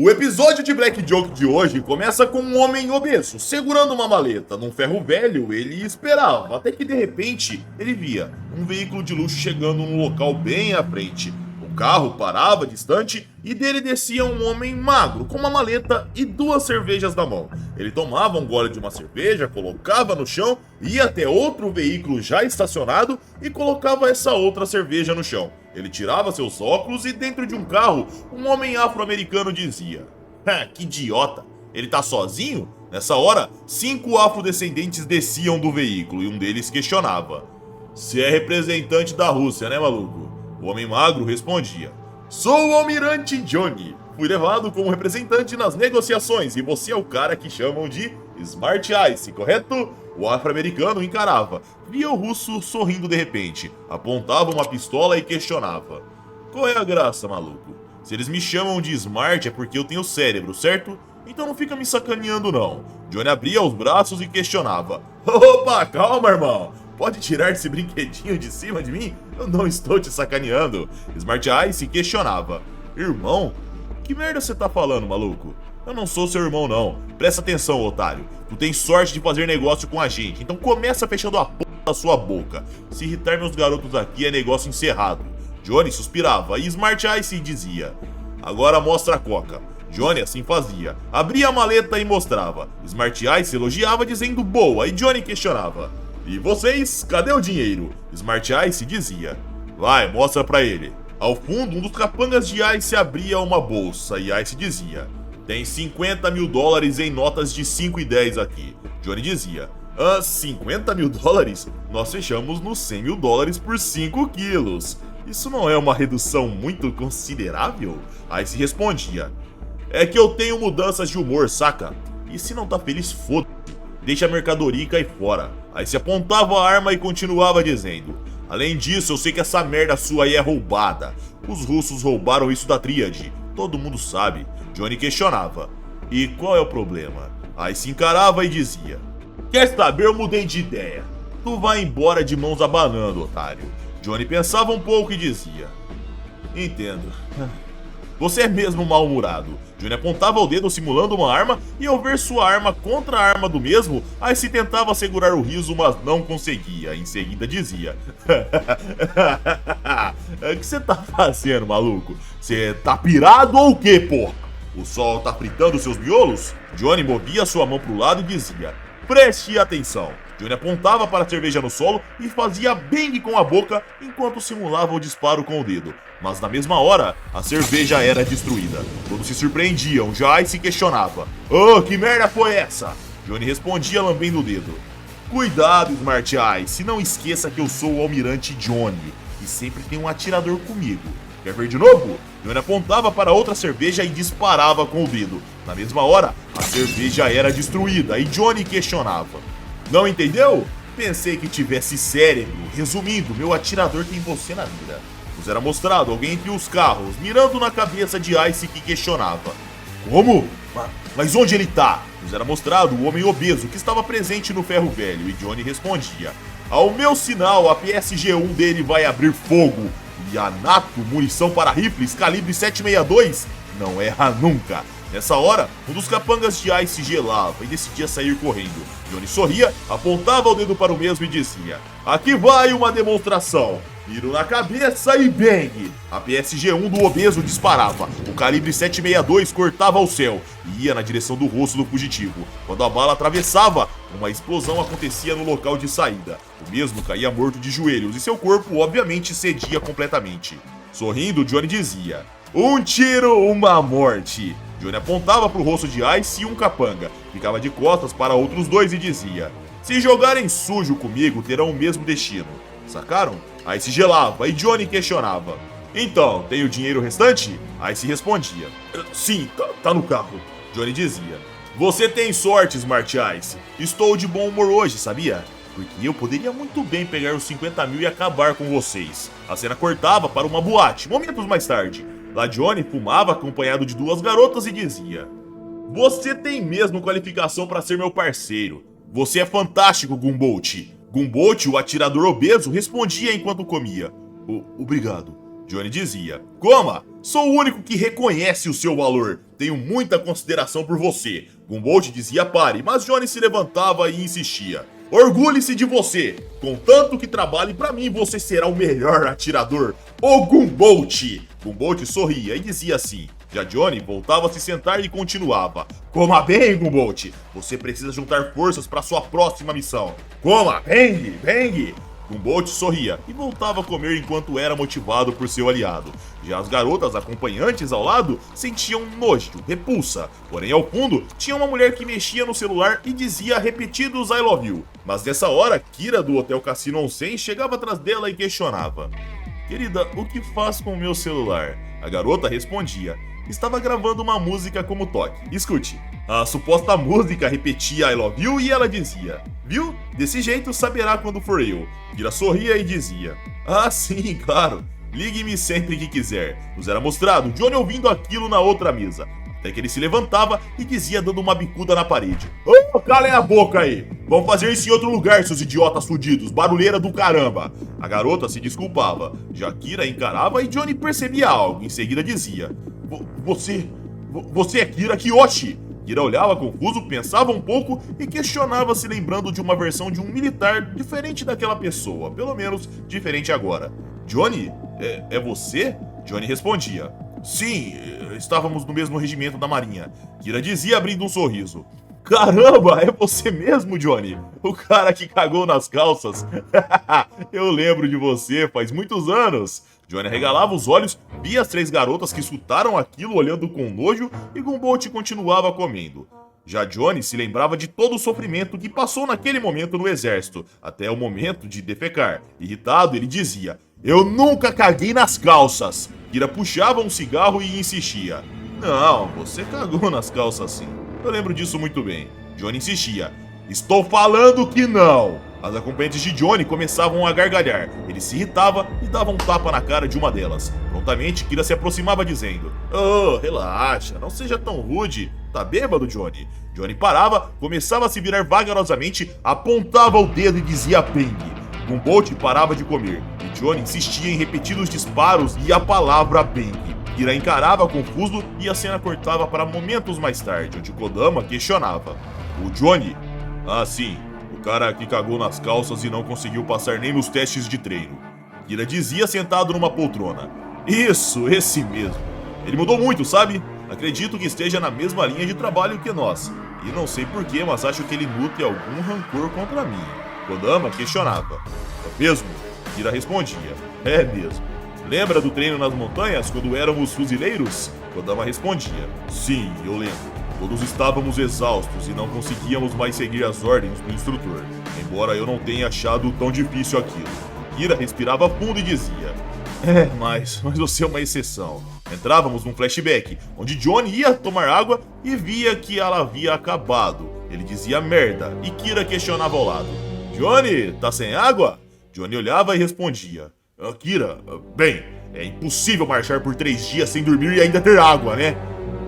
O episódio de Black Joke de hoje começa com um homem obeso segurando uma maleta num ferro velho. Ele esperava, até que de repente ele via um veículo de luxo chegando num local bem à frente. O carro parava distante e dele descia um homem magro com uma maleta e 2 cervejas na mão. Ele tomava um gole de uma cerveja, colocava no chão, ia até outro veículo já estacionado e colocava essa outra cerveja no chão. Ele tirava seus óculos e dentro de um carro, um homem afro-americano dizia: que idiota, ele tá sozinho? Nessa hora, 5 afrodescendentes desciam do veículo e um deles questionava: "Você é representante da Rússia, né, maluco?" O homem magro respondia: "Sou o almirante Johnny. Fui levado como representante nas negociações e você é o cara que chamam de Smart Ice, correto?" O afro-americano encarava, via o russo sorrindo de repente, apontava uma pistola e questionava: "Qual é a graça, maluco? Se eles me chamam de Smart é porque eu tenho cérebro, certo? Então não fica me sacaneando não." Johnny abria os braços e questionava: "Opa, calma, irmão. Pode tirar esse brinquedinho de cima de mim? Eu não estou te sacaneando." Smart Ice questionava: "Irmão? Que merda você tá falando, maluco? Eu não sou seu irmão não. Presta atenção, otário. Tu tem sorte de fazer negócio com a gente, então começa fechando a porra da sua boca. Se irritar meus garotos aqui é negócio encerrado." Johnny suspirava e Smart Ice dizia: "Agora mostra a coca." Johnny assim fazia. Abria a maleta e mostrava. Smart Ice elogiava dizendo boa e Johnny questionava: "E vocês, cadê o dinheiro?" Smart Ice dizia: "Vai, mostra pra ele." Ao fundo, um dos capangas de Ice abria uma bolsa e Ice dizia: "Tem 50 mil dólares em notas de 5 e 10 aqui." Johnny dizia: 50 mil dólares? Nós fechamos nos 100 mil dólares por 5 quilos. Isso não é uma redução muito considerável?" Ice respondia: "É que eu tenho mudanças de humor, saca? E se não tá feliz, foda-se. Deixa a mercadoria e cai fora." Aí se apontava a arma e continuava dizendo: "Além disso, eu sei que essa merda sua aí é roubada. Os russos roubaram isso da Tríade. Todo mundo sabe." Johnny questionava: "E qual é o problema?" Aí se encarava e dizia: "Quer saber, eu mudei de ideia. Tu vai embora de mãos abanando, otário." Johnny pensava um pouco e dizia: "Entendo. Você é mesmo mal-humorado." Johnny apontava o dedo simulando uma arma e ao ver sua arma contra a arma do mesmo, aí se tentava segurar o riso, mas não conseguia. Em seguida dizia: "O que você tá fazendo, maluco? Você tá pirado ou o quê, porra? O sol tá fritando seus miolos?" Johnny movia sua mão pro lado e dizia: "Preste atenção." Johnny apontava para a cerveja no solo e fazia bang com a boca enquanto simulava o disparo com o dedo. Mas na mesma hora, a cerveja era destruída. Todos se surpreendiam, já se questionava: "Oh, que merda foi essa?" Johnny respondia lambendo o dedo: "Cuidado, Smart Ice, não esqueça que eu sou o almirante Johnny e sempre tem um atirador comigo. Quer ver de novo?" Johnny apontava para outra cerveja e disparava com o dedo. Na mesma hora, a cerveja era destruída e Johnny questionava: "Não entendeu? Pensei que tivesse cérebro. Resumindo, meu atirador tem você na mira." Nos era mostrado alguém entre os carros, mirando na cabeça de Ice que questionava: "Como? Mas onde ele tá?" Nos era mostrado o homem obeso que estava presente no ferro velho e Johnny respondia: "Ao meu sinal, a PSG-1 dele vai abrir fogo. E a NATO, munição para rifles calibre 7,62, não erra nunca." Nessa hora, um dos capangas de Ice gelava e decidia sair correndo. Johnny sorria, apontava o dedo para o mesmo e dizia: "Aqui vai uma demonstração. Tiro na cabeça e bang!" A PSG-1 do obeso disparava. O calibre 7,62 cortava o céu e ia na direção do rosto do fugitivo. Quando a bala atravessava, uma explosão acontecia no local de saída. O mesmo caía morto de joelhos e seu corpo obviamente cedia completamente. Sorrindo, Johnny dizia: "Um tiro, uma morte." Johnny apontava para o rosto de Ice e um capanga, ficava de costas para outros 2 e dizia: "Se jogarem sujo comigo, terão o mesmo destino." Sacaram? Ice gelava e Johnny questionava: "Então, tem o dinheiro restante?" Ice respondia: "Sim, tá no carro." Johnny dizia: "Você tem sorte, Smart Ice. Estou de bom humor hoje, sabia? Porque eu poderia muito bem pegar os 50 mil e acabar com vocês." A cena cortava para uma boate, momentos mais tarde. Lá Johnny fumava acompanhado de 2 garotas e dizia: "Você tem mesmo qualificação para ser meu parceiro. Você é fantástico, Gumbolt." Gumbolt, o atirador obeso, respondia enquanto comia: "Obrigado." Johnny dizia: "Coma, sou o único que reconhece o seu valor. tenho muita consideração por você. Gumbolt dizia pare, mas Johnny se levantava e insistia. Orgulhe-se de você. Contanto que trabalhe pra mim, você será o melhor atirador. O Gumbolt. Gumbolt sorria e dizia assim. Já Johnny voltava a se sentar e continuava. Coma bem, Gumbolt. Você precisa juntar forças para sua próxima missão. Coma, Bang, Bang. Gumbolt sorria e voltava a comer enquanto era motivado por seu aliado. Já as garotas acompanhantes ao lado sentiam nojo, repulsa. Porém, ao fundo, tinha uma mulher que mexia no celular e dizia repetidos I love you. Mas nessa hora, Kira do Hotel Cassino Onsen chegava atrás dela e questionava. Querida, o que faz com o meu celular? A garota respondia. Estava gravando uma música como toque. Escute. A suposta música repetia I love you e ela dizia. Viu? Desse jeito saberá quando for eu. Kira sorria e dizia. Ah, sim, claro. Ligue-me sempre que quiser. Nos era mostrado Johnny ouvindo aquilo na outra mesa. Até que ele se levantava e dizia dando uma bicuda na parede. Oh, calem a boca aí. Vamos fazer isso em outro lugar, seus idiotas fudidos. Barulheira do caramba. A garota se desculpava. Já Kira encarava e Johnny percebia algo. Em seguida dizia. Você é Kira Kiyoshi. Kira olhava confuso, pensava um pouco e questionava se lembrando de uma versão de um militar diferente daquela pessoa. Pelo menos diferente agora. Johnny? É você? Johnny respondia. Sim, estávamos no mesmo regimento da marinha. Kira dizia abrindo um sorriso. Caramba, é você mesmo, Johnny? O cara que cagou nas calças. Eu lembro de você, faz muitos anos. Johnny arregalava os olhos, via as três garotas que escutaram aquilo olhando com nojo e Gumbolt continuava comendo. Já Johnny se lembrava de todo o sofrimento que passou naquele momento no exército, até o momento de defecar. Irritado, ele dizia, eu nunca caguei nas calças. Kira puxava um cigarro e insistia. Não, você cagou nas calças sim. Eu lembro disso muito bem. Johnny insistia. Estou falando que não! As acompanhantes de Johnny começavam a gargalhar. Ele se irritava e dava um tapa na cara de uma delas. Prontamente, Kira se aproximava dizendo. Oh, relaxa, não seja tão rude. Tá bêbado, Johnny? Johnny parava, começava a se virar vagarosamente, apontava o dedo e dizia bang. Gumbolt parava de comer. E Johnny insistia em repetidos disparos e a palavra bang. Kira encarava confuso e a cena cortava para momentos mais tarde, onde Kodama questionava. O Johnny? Ah, sim. O cara que cagou nas calças e não conseguiu passar nem nos testes de treino. Kira dizia sentado numa poltrona. Isso, esse mesmo. Ele mudou muito, sabe? Acredito que esteja na mesma linha de trabalho que nós. E não sei porquê, mas acho que ele nutre algum rancor contra mim. Kodama questionava. É mesmo? Kira respondia. É mesmo. Lembra do treino nas montanhas, quando éramos fuzileiros? Kodama respondia. Sim, eu lembro. Todos estávamos exaustos e não conseguíamos mais seguir as ordens do instrutor, embora eu não tenha achado tão difícil aquilo. Kira respirava fundo e dizia. Mas você é uma exceção. Entrávamos num flashback, onde Johnny ia tomar água e via que ela havia acabado. Ele dizia merda e Kira questionava ao lado. Johnny, tá sem água? Johnny olhava e respondia. Kira, bem, é impossível marchar por 3 dias sem dormir e ainda ter água, né?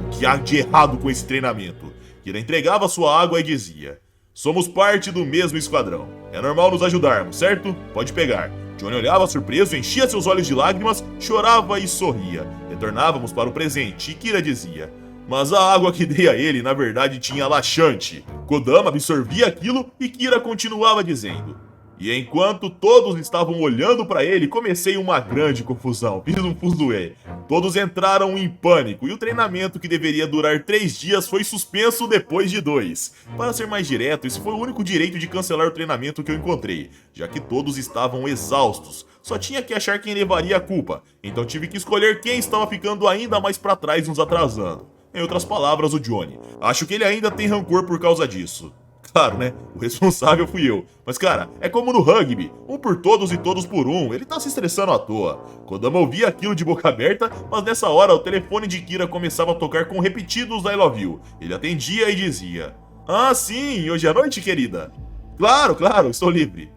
O que há de errado com esse treinamento? Kira entregava sua água e dizia. Somos parte do mesmo esquadrão. É normal nos ajudarmos, certo? Pode pegar. Johnny olhava surpreso, enchia seus olhos de lágrimas, chorava e sorria. Retornávamos para o presente e Kira dizia. Mas a água que dei a ele, na verdade, tinha laxante. Kodama absorvia aquilo e Kira continuava dizendo. E enquanto todos estavam olhando para ele, comecei uma grande confusão. Fiz um fuzuê. Todos entraram em pânico e o treinamento que deveria durar 3 dias foi suspenso depois de 2. Para ser mais direto, esse foi o único direito de cancelar o treinamento que eu encontrei, já que todos estavam exaustos. Só tinha que achar quem levaria a culpa, então tive que escolher quem estava ficando ainda mais para trás nos atrasando. Em outras palavras, o Johnny. Acho que ele ainda tem rancor por causa disso. Claro, né? O responsável fui eu. Mas, cara, é como no rugby. Um por todos e todos por um. Ele tá se estressando à toa. Kodama ouvia aquilo de boca aberta, mas nessa hora o telefone de Kira começava a tocar com repetidos I love you. Ele atendia e dizia. Ah, sim, hoje à noite, querida? Claro, estou livre.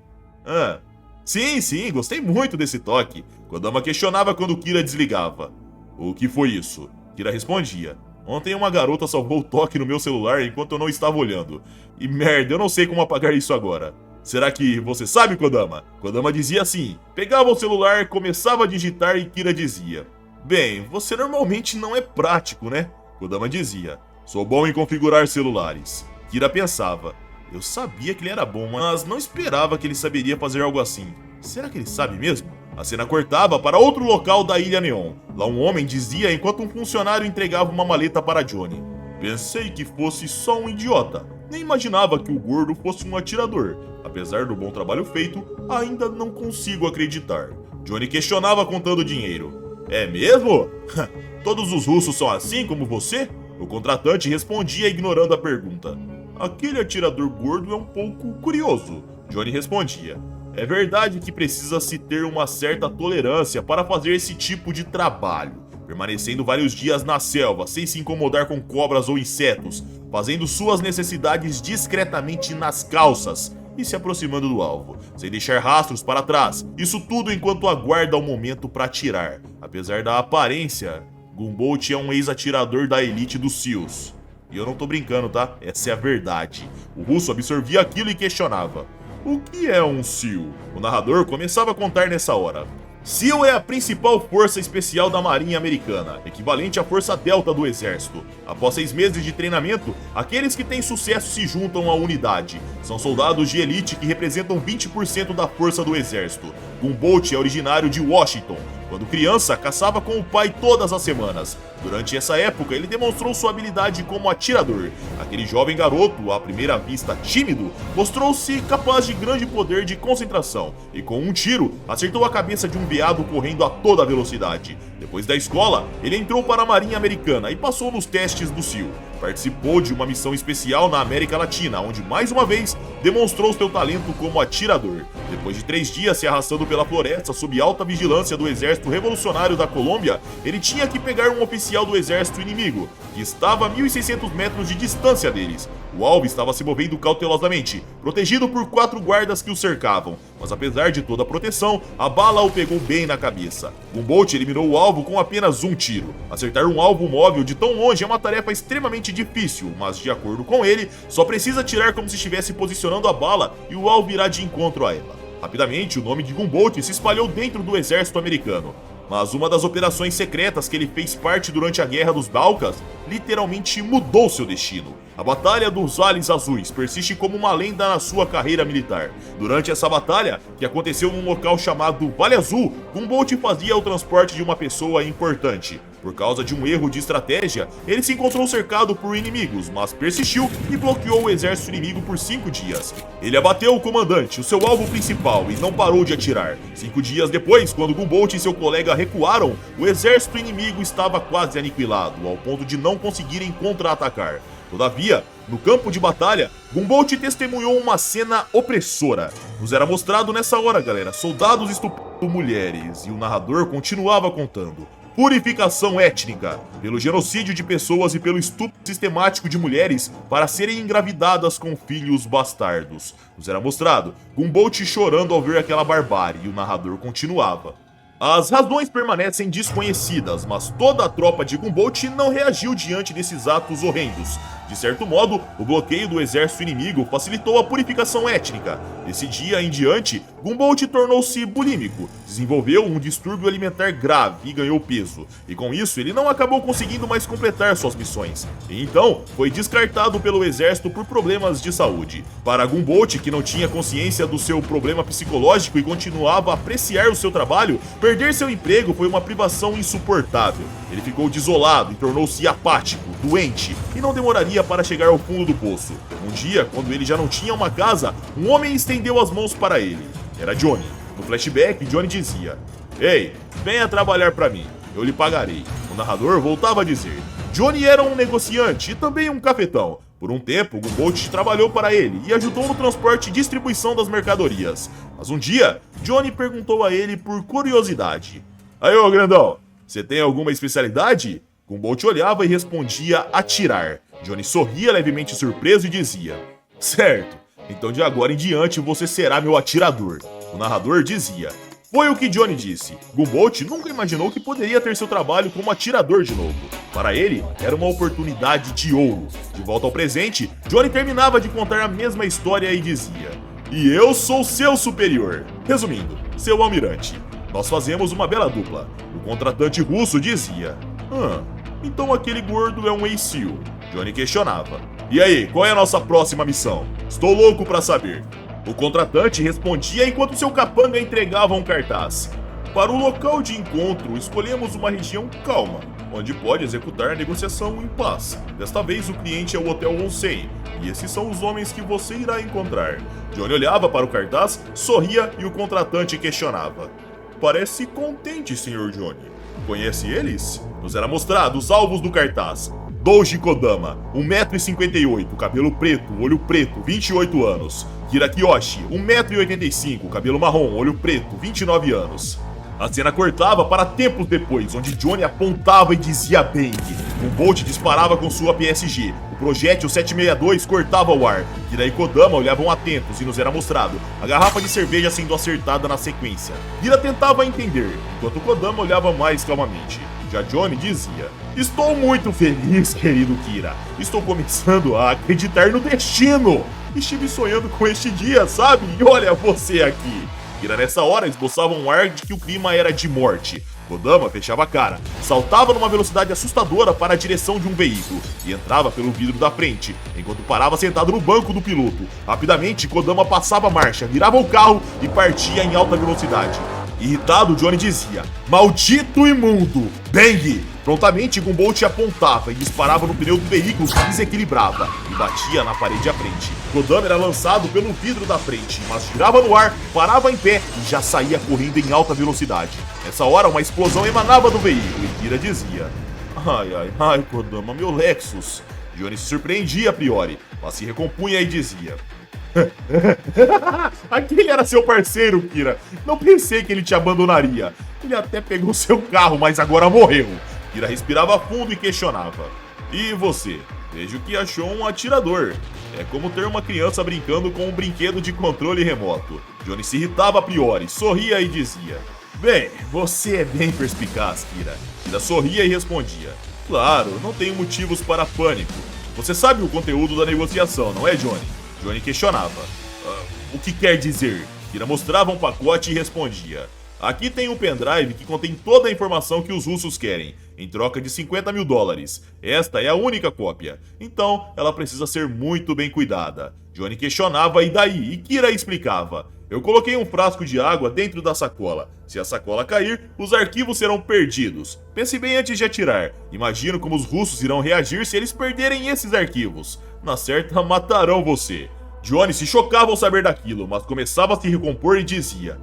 Ah, sim, gostei muito desse toque. Kodama questionava quando Kira desligava. O que foi isso? Kira respondia. Ontem uma garota salvou o toque no meu celular enquanto eu não estava olhando. E merda, eu não sei como apagar isso agora. Será que você sabe, Kodama? Kodama dizia assim. Pegava o celular, começava a digitar e Kira dizia. Bem, você normalmente não é prático, né? Kodama dizia: sou bom em configurar celulares. Kira pensava: eu sabia que ele era bom, mas não esperava que ele saberia fazer algo assim. Será que ele sabe mesmo? A cena cortava para outro local da Ilha Neon. Lá um homem dizia enquanto um funcionário entregava uma maleta para Johnny: pensei que fosse só um idiota. Nem imaginava que o gordo fosse um atirador. Apesar do bom trabalho feito, ainda não consigo acreditar. Johnny questionava contando dinheiro. É mesmo? Todos os russos são assim como você? O contratante respondia ignorando a pergunta. Aquele atirador gordo é um pouco curioso. Johnny respondia. É verdade que precisa-se ter uma certa tolerância para fazer esse tipo de trabalho, permanecendo vários dias na selva sem se incomodar com cobras ou insetos, fazendo suas necessidades discretamente nas calças e se aproximando do alvo, sem deixar rastros para trás. Isso tudo enquanto aguarda o momento para atirar. Apesar da aparência, Gunbolt é um ex-atirador da elite dos SEALs. E eu não tô brincando, tá? Essa é a verdade. O russo absorvia aquilo e questionava. O que é um SEAL? O narrador começava a contar nessa hora. SEAL é a principal força especial da Marinha Americana, equivalente à Força Delta do Exército. Após 6 meses de treinamento, aqueles que têm sucesso se juntam à unidade. São soldados de elite que representam 20% da força do Exército. Gunbolt é originário de Washington. Quando criança, caçava com o pai todas as semanas. Durante essa época, ele demonstrou sua habilidade como atirador. Aquele jovem garoto, à primeira vista tímido, mostrou-se capaz de grande poder de concentração e com um tiro, acertou a cabeça de um veado correndo a toda velocidade. Depois da escola, ele entrou para a Marinha Americana e passou nos testes do SEAL. Participou de uma missão especial na América Latina, onde mais uma vez demonstrou seu talento como atirador. Depois de 3 dias se arrastando pela floresta sob alta vigilância do Exército Revolucionário da Colômbia, ele tinha que pegar um oficial do exército inimigo, que estava a 1.600 metros de distância deles. O alvo estava se movendo cautelosamente, protegido por 4 guardas que o cercavam, mas apesar de toda a proteção, a bala o pegou bem na cabeça. Gunbolt eliminou o alvo com apenas um tiro. Acertar um alvo móvel de tão longe é uma tarefa extremamente difícil, mas de acordo com ele, só precisa atirar como se estivesse posicionando a bala e o alvo irá de encontro a ela. Rapidamente, o nome de Gunbolt se espalhou dentro do exército americano. Mas uma das operações secretas que ele fez parte durante a Guerra dos Balcãs literalmente mudou seu destino. A Batalha dos Vales Azuis persiste como uma lenda na sua carreira militar. Durante essa batalha, que aconteceu num local chamado Vale Azul, Gunbolt fazia o transporte de uma pessoa importante. Por causa de um erro de estratégia, ele se encontrou cercado por inimigos, mas persistiu e bloqueou o exército inimigo por 5 dias. Ele abateu o comandante, o seu alvo principal, e não parou de atirar. 5 dias depois, quando Gunbolt e seu colega recuaram, o exército inimigo estava quase aniquilado, ao ponto de não conseguirem contra-atacar. Todavia, no campo de batalha, Gunbolt testemunhou uma cena opressora. Nos era mostrado nessa hora, galera, soldados estuprando mulheres, e o narrador continuava contando. Purificação étnica, pelo genocídio de pessoas e pelo estupro sistemático de mulheres para serem engravidadas com filhos bastardos. Nos era mostrado Gunbolt chorando ao ver aquela barbárie, e o narrador continuava. As razões permanecem desconhecidas, mas toda a tropa de Gunbolt não reagiu diante desses atos horrendos. De certo modo, o bloqueio do exército inimigo facilitou a purificação étnica. Desse dia em diante, Gunbolt tornou-se bulímico, desenvolveu um distúrbio alimentar grave e ganhou peso. E com isso, ele não acabou conseguindo mais completar suas missões. E então, foi descartado pelo exército por problemas de saúde. Para Gunbolt, que não tinha consciência do seu problema psicológico e continuava a apreciar o seu trabalho, perder seu emprego foi uma privação insuportável. Ele ficou desolado e tornou-se apático, doente, e não demoraria para chegar ao fundo do poço. Um dia, quando ele já não tinha uma casa, um homem estendeu as mãos para ele. Era Johnny. No flashback, Johnny dizia: Ei, venha trabalhar para mim, eu lhe pagarei. O narrador voltava a dizer: Johnny era um negociante e também um cafetão. Por um tempo, Gunbolt trabalhou para ele e ajudou no transporte e distribuição das mercadorias. Mas um dia, Johnny perguntou a ele por curiosidade: Aí, ô grandão, você tem alguma especialidade? Gunbolt olhava e respondia: atirar. Johnny sorria levemente surpreso e dizia: Certo, então de agora em diante você será meu atirador. O narrador dizia: Foi o que Johnny disse. Gunbolt nunca imaginou que poderia ter seu trabalho como atirador de novo. Para ele, era uma oportunidade de ouro. De volta ao presente, Johnny terminava de contar a mesma história e dizia: E eu sou seu superior. Resumindo, seu almirante. Nós fazemos uma bela dupla. O contratante russo dizia: Então aquele gordo é um ex-SEAL. Johnny questionava. E aí, qual é a nossa próxima missão? Estou louco pra saber. O contratante respondia enquanto seu capanga entregava um cartaz. Para o local de encontro, escolhemos uma região calma, onde pode executar a negociação em paz. Desta vez o cliente é o Hotel Onsen, e esses são os homens que você irá encontrar. Johnny olhava para o cartaz, sorria e o contratante questionava. Parece contente, Sr. Johnny. Conhece eles? Nos era mostrado os alvos do cartaz. Douji Kodama, 1,58 m, cabelo preto, olho preto, 28 anos. Kira Kiyoshi, 1,85 m, cabelo marrom, olho preto, 29 anos. A cena cortava para tempos depois, onde Johnny apontava e dizia bang. Um Bolt disparava com sua PSG. O projétil 762 cortava o ar. Kira e Kodama olhavam atentos e nos era mostrado a garrafa de cerveja sendo acertada na sequência. Kira tentava entender, enquanto Kodama olhava mais calmamente. Já Johnny dizia: estou muito feliz, querido Kira. Estou começando a acreditar no destino. Estive sonhando com este dia, sabe? E olha você aqui. Kira nessa hora esboçava um ar de que o clima era de morte. Kodama fechava a cara, saltava numa velocidade assustadora para a direção de um veículo e entrava pelo vidro da frente, enquanto parava sentado no banco do piloto. Rapidamente, Kodama passava a marcha, virava o carro e partia em alta velocidade. Irritado, Johnny dizia: maldito imundo! Bang! Prontamente, Gumbolt apontava e disparava no pneu do veículo que desequilibrava e batia na parede à frente. Kodama era lançado pelo vidro da frente, mas girava no ar, parava em pé e já saía correndo em alta velocidade. Nessa hora, uma explosão emanava do veículo e Kira dizia: ai, Kodama, meu Lexus. Johnny se surpreendia a priori, mas se recompunha e dizia: aquele era seu parceiro, Kira. Não pensei que ele te abandonaria. Ele até pegou seu carro, mas agora morreu. Kira respirava fundo e questionava: e você? Vejo que achou um atirador. É como ter uma criança brincando com um brinquedo de controle remoto. Johnny se irritava a priori, sorria e dizia: bem, você é bem perspicaz, Kira. Kira sorria e respondia: claro, não tenho motivos para pânico. Você sabe o conteúdo da negociação, não é, Johnny? Johnny questionava: o que quer dizer? Kira mostrava um pacote e respondia: aqui tem um pendrive que contém toda a informação que os russos querem, em troca de $50 mil. Esta é a única cópia, então ela precisa ser muito bem cuidada. Johnny questionava e daí, e Kira explicava: eu coloquei um frasco de água dentro da sacola. Se a sacola cair, os arquivos serão perdidos. Pense bem antes de atirar. Imagino como os russos irão reagir se eles perderem esses arquivos. Na certa, matarão você. Johnny se chocava ao saber daquilo, mas começava a se recompor e dizia: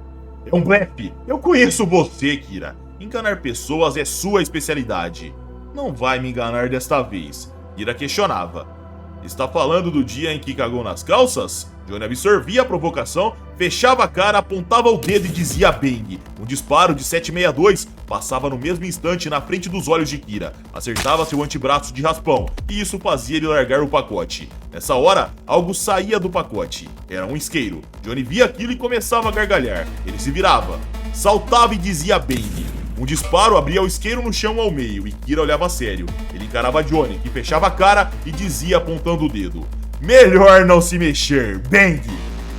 é um blefe. Eu conheço você, Kira. Enganar pessoas é sua especialidade. Não vai me enganar desta vez. Kira questionava: está falando do dia em que cagou nas calças? Johnny absorvia a provocação, fechava a cara, apontava o dedo e dizia bang. Um disparo de 762 passava no mesmo instante na frente dos olhos de Kira, acertava seu antebraço de raspão, e isso fazia ele largar o pacote. Nessa hora, algo saía do pacote. Era um isqueiro. Johnny via aquilo e começava a gargalhar. Ele se virava, saltava e dizia bang. Um disparo abria o isqueiro no chão ao meio e Kira olhava sério. Ele encarava Johnny, que fechava a cara e dizia apontando o dedo: melhor não se mexer, bang!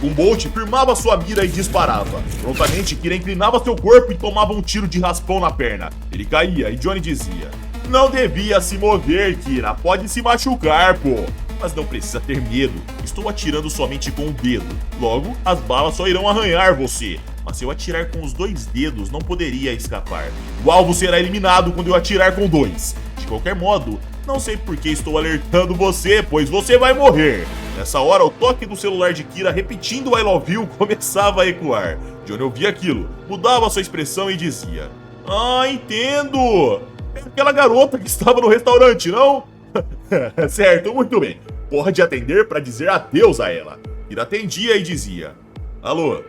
Gumbolt firmava sua mira e disparava. Prontamente, Kira inclinava seu corpo e tomava um tiro de raspão na perna. Ele caía e Johnny dizia: não devia se mover, Kira, pode se machucar, pô. Mas não precisa ter medo, estou atirando somente com o dedo. Logo, as balas só irão arranhar você. Mas se eu atirar com os 2 dedos, não poderia escapar. O alvo será eliminado quando eu atirar com 2. De qualquer modo, não sei por que estou alertando você, pois você vai morrer. Nessa hora, o toque do celular de Kira repetindo I love you começava a ecoar. Johnny ouvia aquilo, mudava sua expressão e dizia: ah, entendo! É aquela garota que estava no restaurante, não? Certo, muito bem. Pode atender para dizer adeus a ela. Kira atendia e dizia: alô?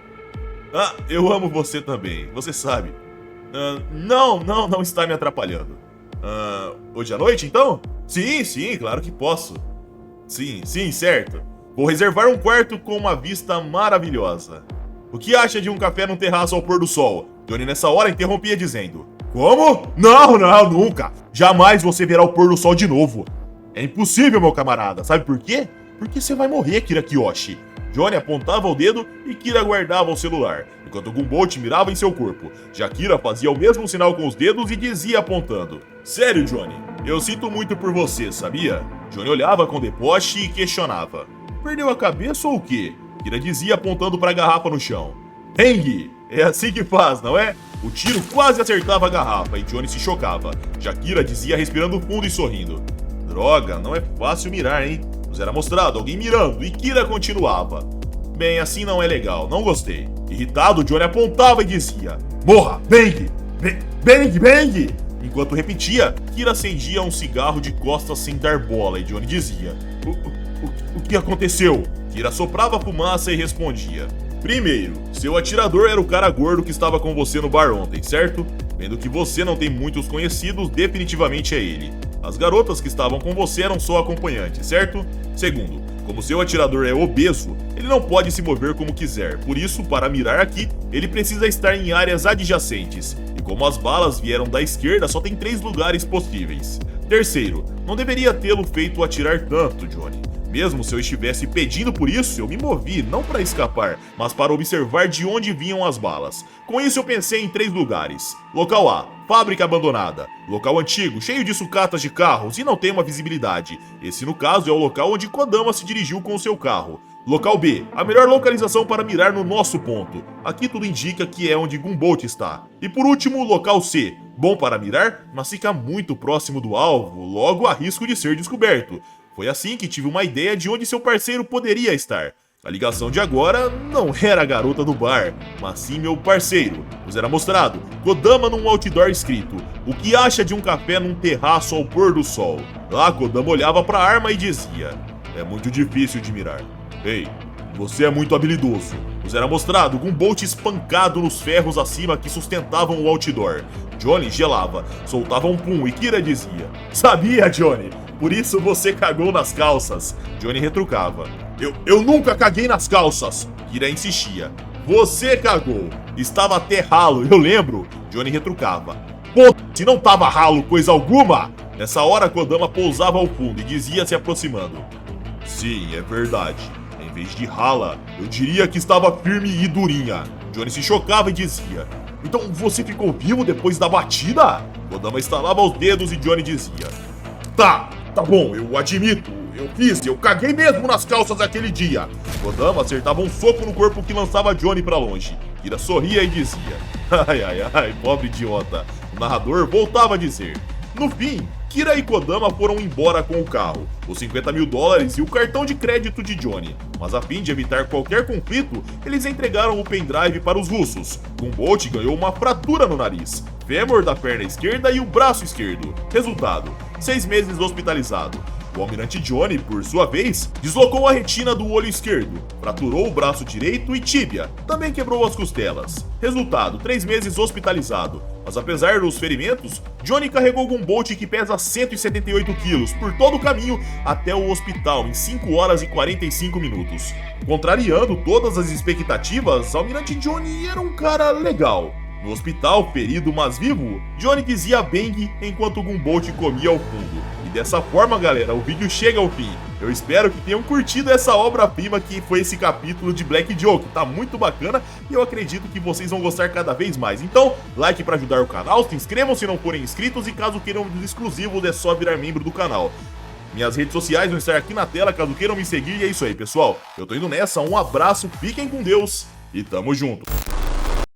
Ah, eu amo você também, você sabe. Não está me atrapalhando. Hoje à noite, então? Sim, claro que posso. Sim, certo. Vou reservar um quarto com uma vista maravilhosa. O que acha de um café num terraço ao pôr do sol? Johnny nessa hora interrompia dizendo: como? Não, nunca. Jamais você verá o pôr do sol de novo. É impossível, meu camarada. Sabe por quê? Porque você vai morrer, Kira Kiyoshi. Johnny apontava o dedo e Kira guardava o celular, enquanto Gumbolt mirava em seu corpo. Já Kira fazia o mesmo sinal com os dedos e dizia apontando: sério, Johnny, Eu sinto muito por você, sabia? Johnny olhava com deboche e questionava. Perdeu a cabeça ou o quê? Kira dizia apontando para a garrafa no chão. Heng! É assim que faz, não é? O tiro quase acertava a garrafa e Johnny se chocava. Já Kira dizia respirando fundo e sorrindo. Droga, não é fácil mirar, hein? Nos era mostrado alguém mirando e Kira continuava. Bem, assim não é legal, não gostei. Irritado, Johnny apontava e dizia: Morra, Bang! Bang, Bang! Enquanto repetia, Kira acendia um cigarro de costas sem dar bola e Johnny dizia: O que aconteceu? Kira soprava fumaça e respondia: Primeiro, seu atirador era o cara gordo que estava com você no bar ontem, certo? Vendo que você não tem muitos conhecidos, definitivamente é ele. As garotas que estavam com você eram só acompanhantes, certo? Segundo, como seu atirador é obeso, ele não pode se mover como quiser, por isso, para mirar aqui, ele precisa estar em áreas adjacentes. E como as balas vieram da esquerda, só tem 3 lugares possíveis. Terceiro, não deveria tê-lo feito atirar tanto, Johnny. Mesmo se eu estivesse pedindo por isso, eu me movi, não para escapar, mas para observar de onde vinham as balas. Com isso eu pensei em 3 lugares. Local A, fábrica abandonada. Local antigo, cheio de sucatas de carros e não tem uma visibilidade. Esse no caso é o local onde Kodama se dirigiu com o seu carro. Local B, a melhor localização para mirar no nosso ponto. Aqui tudo indica que é onde Gunbolt está. E por último, local C, bom para mirar, mas fica muito próximo do alvo, logo há risco de ser descoberto. Foi assim que tive uma ideia de onde seu parceiro poderia estar. A ligação de agora não era a garota do bar, mas sim meu parceiro. Nos era mostrado Kodama num outdoor escrito: O que acha de um café num terraço ao pôr do sol? Lá Kodama olhava para a arma e dizia: É muito difícil de mirar. Ei, você é muito habilidoso. Nos era mostrado Gunbolt espancado nos ferros acima que sustentavam o outdoor. Johnny gelava, soltava um pum e Kira dizia: Sabia, Johnny? Por isso você cagou nas calças. Johnny retrucava: Eu nunca caguei nas calças. Kira insistia: Você cagou. Estava até ralo, eu lembro. Johnny retrucava: Pô, se não tava ralo coisa alguma. Nessa hora Kodama pousava ao fundo e dizia se aproximando: Sim, é verdade. Em vez de rala, eu diria que estava firme e durinha. Johnny se chocava e dizia: Então você ficou vivo depois da batida? Kodama estalava os dedos e Johnny dizia: Tá bom, eu admito, eu caguei mesmo nas calças aquele dia. Kodama acertava um soco no corpo que lançava Johnny pra longe. Kira sorria e dizia: Ai, pobre idiota. O narrador voltava a dizer: No fim, Kira e Kodama foram embora com o carro, os $50 mil e o cartão de crédito de Johnny. Mas a fim de evitar qualquer conflito, eles entregaram o pendrive para os russos. Gunbolt ganhou uma fratura no nariz, fêmur da perna esquerda e o braço esquerdo. Resultado: 6 meses hospitalizado. O almirante Johnny, por sua vez, deslocou a retina do olho esquerdo, fraturou o braço direito e tíbia, também quebrou as costelas. Resultado: 3 meses hospitalizado. Mas apesar dos ferimentos, Johnny carregou Gunbolt, que pesa 178 quilos, por todo o caminho até o hospital em 5 horas e 45 minutos. Contrariando todas as expectativas, almirante Johnny era um cara legal. No hospital, ferido mas vivo, Johnny dizia bang enquanto Gunbolt comia ao fundo. E dessa forma, galera, o vídeo chega ao fim. Eu espero que tenham curtido essa obra-prima que foi esse capítulo de Black Joke. Tá muito bacana e eu acredito que vocês vão gostar cada vez mais. Então, like para ajudar o canal, se inscrevam se não forem inscritos e caso queiram vídeos exclusivos é só virar membro do canal. Minhas redes sociais vão estar aqui na tela caso queiram me seguir e é isso aí, pessoal. Eu tô indo nessa, um abraço, fiquem com Deus e tamo junto.